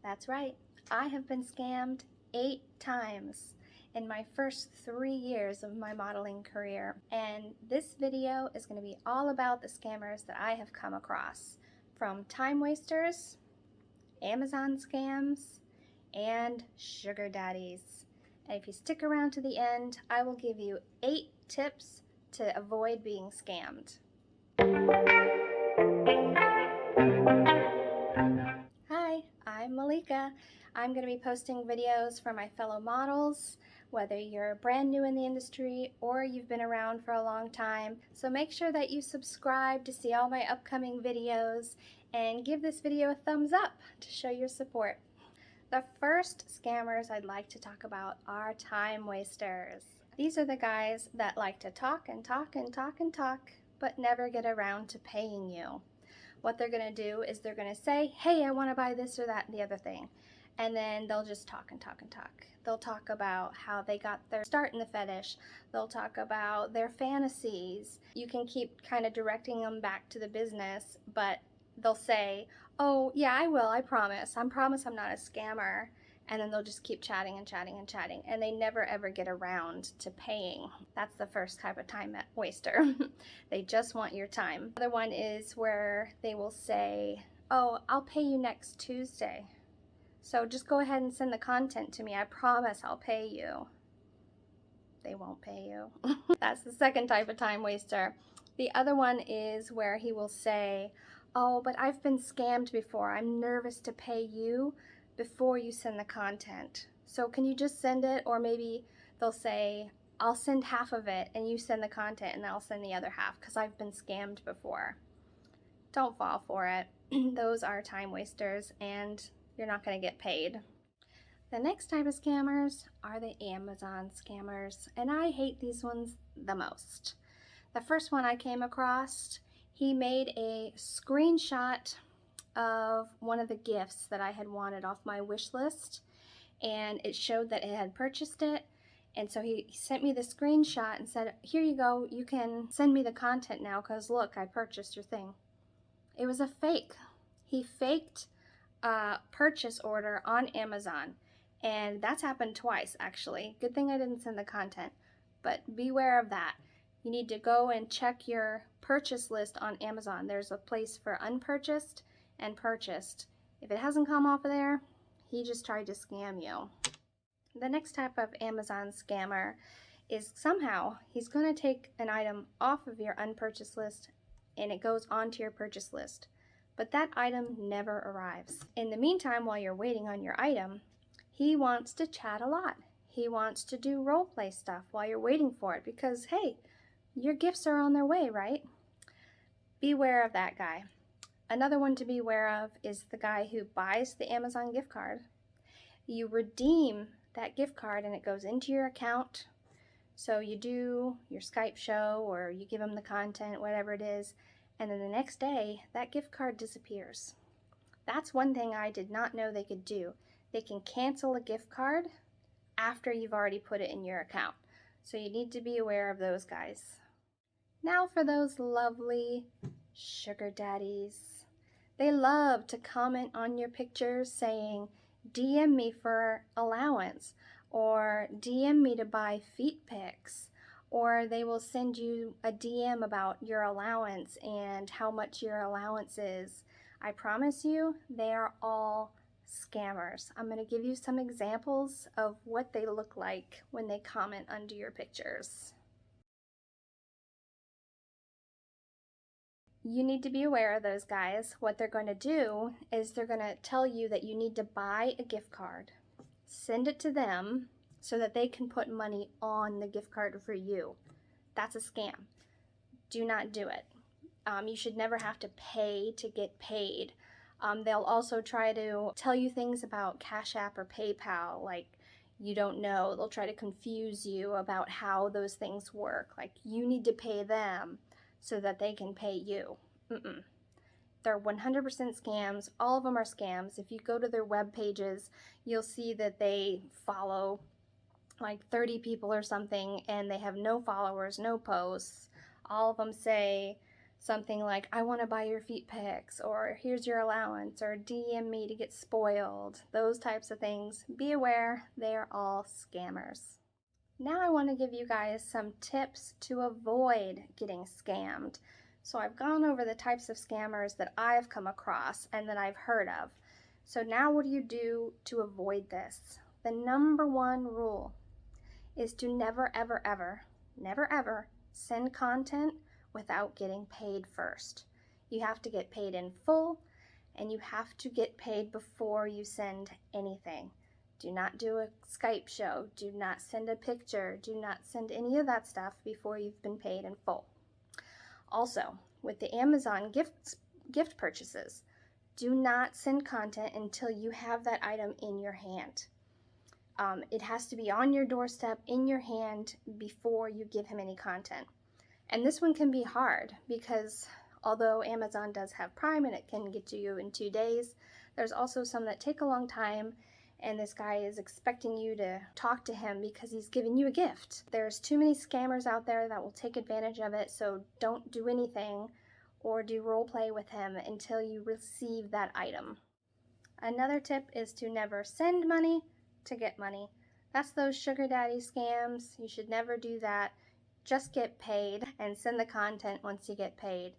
That's right. I have been scammed 8 times in my first 3 years of my modeling career. And this video is going to be all about the scammers that I have come across, from time wasters, Amazon scams, and sugar daddies. And if you stick around to the end, I will give you 8 tips to avoid being scammed. Hi, I'm Malika. I'm going to be posting videos for my fellow models, whether you're brand new in the industry or you've been around for a long time. So make sure that you subscribe to see all my upcoming videos and give this video a thumbs up to show your support. The first scammers I'd like to talk about are time wasters. These are the guys that like to talk and talk and talk and talk, but never get around to paying you. What they're going to do is they're going to say, hey, I want to buy this or that and the other thing. And then they'll just talk and talk and talk. They'll talk about how they got their start in the fetish. They'll talk about their fantasies. You can keep kind of directing them back to the business, but they'll say, oh, yeah, I will, I promise. I promise I'm not a scammer. And then they'll just keep chatting and chatting and chatting, and they never ever get around to paying. That's the first type of time waster. They just want your time. The other one is where they will say, oh, I'll pay you next Tuesday. So just go ahead and send the content to me. I promise I'll pay you. They won't pay you. That's the second type of time waster. The other one is where he will say, oh, but I've been scammed before. I'm nervous to pay you before you send the content. So can you just send it? Or maybe they'll say, I'll send half of it and you send the content and I'll send the other half because I've been scammed before. Don't fall for it. Those are time wasters and you're not going to get paid. The next type of scammers are the Amazon scammers, and I hate these ones the most. The first one I came across, he made a screenshot of one of the gifts that I had wanted off my wish list, and it showed that it had purchased it. And so he sent me the screenshot and said, here you go, you can send me the content now because look, I purchased your thing. It was a fake. He faked a purchase order on Amazon, and that's happened twice actually. Good thing I didn't send the content, but beware of that. You need to go and check your purchase list on Amazon. There's a place for unpurchased and purchased. If it hasn't come off of there, he just tried to scam you. The next type of Amazon scammer is somehow he's going to take an item off of your unpurchased list and it goes onto your purchase list, but that item never arrives. In the meantime, while you're waiting on your item, he wants to chat a lot. He wants to do role play stuff while you're waiting for it because, hey, your gifts are on their way, right? Beware of that guy. Another one to be aware of is the guy who buys the Amazon gift card. You redeem that gift card and it goes into your account. So you do your Skype show or you give them the content, whatever it is, and then the next day that gift card disappears. That's one thing I did not know they could do. They can cancel a gift card after you've already put it in your account. So you need to be aware of those guys. Now for those lovely sugar daddies. They love to comment on your pictures saying, DM me for allowance, or DM me to buy feet pics, or they will send you a DM about your allowance and how much your allowance is. I promise you, they are all scammers. I'm going to give you some examples of what they look like when they comment under your pictures. You need to be aware of those guys. What they're going to do is they're going to tell you that you need to buy a gift card, send it to them so that they can put money on the gift card for you. That's a scam. Do not do it. You should never have to pay to get paid. They'll also try to tell you things about Cash App or PayPal like you don't know. They'll try to confuse you about how those things work. Like you need to pay them so that they can pay you. They're 100% scams. All of them are scams. If you go to their web pages, you'll see that they follow like 30 people or something, and they have no followers, no posts. All of them say Something like, I want to buy your feet pics, or here's your allowance, or DM me to get spoiled. Those types of things. Be aware, they are all scammers. Now I want to give you guys some tips to avoid getting scammed. So I've gone over the types of scammers that I've come across and that I've heard of. So now what do you do to avoid this? The number one rule is to never, ever, ever, never, ever send content without getting paid first. You have to get paid in full, and you have to get paid before you send anything. Do not do a Skype show. Do not send a picture. Do not send any of that stuff before you've been paid in full. Also, with the Amazon gift purchases, do not send content until you have that item in your hand. It has to be on your doorstep, in your hand, before you give him any content. And this one can be hard because although Amazon does have Prime and it can get to you in 2 days, there's also some that take a long time, and this guy is expecting you to talk to him because he's giving you a gift. There's too many scammers out there that will take advantage of it, so don't do anything or do role play with him until you receive that item. Another tip is to never send money to get money. That's those sugar daddy scams. You should never do that. Just get paid and send the content once you get paid.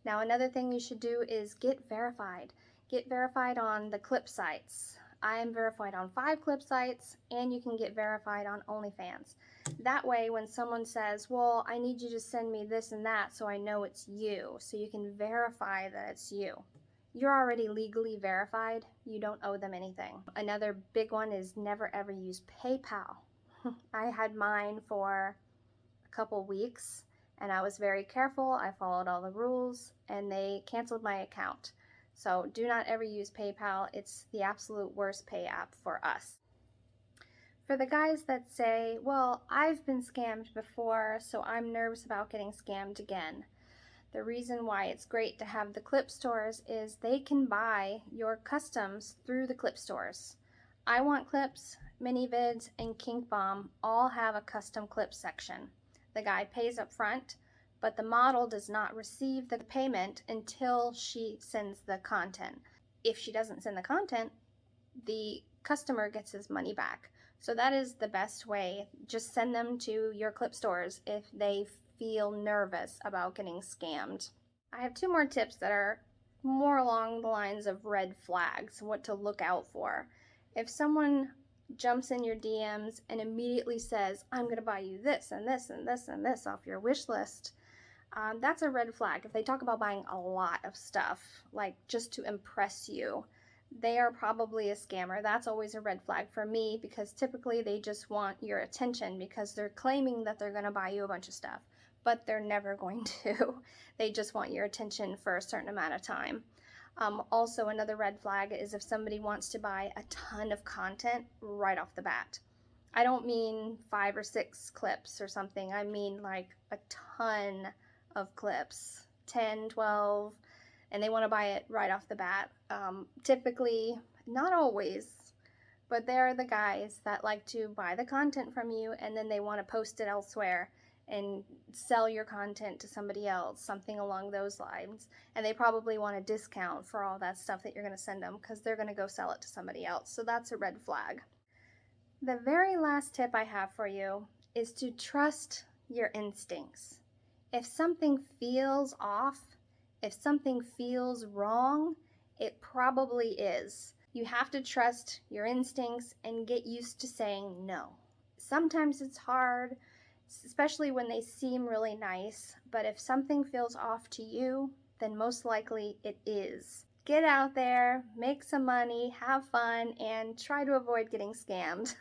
Now, another thing you should do is get verified. Get verified on the clip sites. I am verified on 5 clip sites, and you can get verified on OnlyFans. That way, when someone says, well, I need you to send me this and that so I know it's you, so you can verify that it's you. You're already legally verified. You don't owe them anything. Another big one is never ever use PayPal. I had mine for a couple weeks, and I was very careful. I followed all the rules, and they canceled my account. So do not ever use PayPal. It's the absolute worst pay app for us. For the guys that say, well, I've been scammed before, so I'm nervous about getting scammed again. The reason why it's great to have the clip stores is they can buy your customs through the clip stores. I Want Clips, MiniVids, and Kink Bomb all have a custom clip section. The guy pays up front, but the model does not receive the payment until she sends the content. If she doesn't send the content, the customer gets his money back. So that is the best way. Just send them to your clip stores if they feel nervous about getting scammed. I have 2 more tips that are more along the lines of red flags, what to look out for. If someone jumps in your DMs and immediately says, I'm going to buy you this and this and this and this off your wish list, that's a red flag. If they talk about buying a lot of stuff, like just to impress you, they are probably a scammer. That's always a red flag for me because typically they just want your attention because they're claiming that they're going to buy you a bunch of stuff, but they're never going to. They just want your attention for a certain amount of time. Also, another red flag is if somebody wants to buy a ton of content right off the bat. I don't mean 5 or 6 clips or something. I mean like a ton of clips, 10, 12, and they want to buy it right off the bat. Typically, not always, but there are the guys that like to buy the content from you and then they want to post it elsewhere and sell your content to somebody else, something along those lines. And they probably want a discount for all that stuff that you're going to send them because they're going to go sell it to somebody else. So that's a red flag. The very last tip I have for you is to trust your instincts. If something feels off, if something feels wrong, it probably is. You have to trust your instincts and get used to saying no. Sometimes it's hard, especially when they seem really nice, but if something feels off to you, then most likely it is. Get out there, make some money, have fun, and try to avoid getting scammed.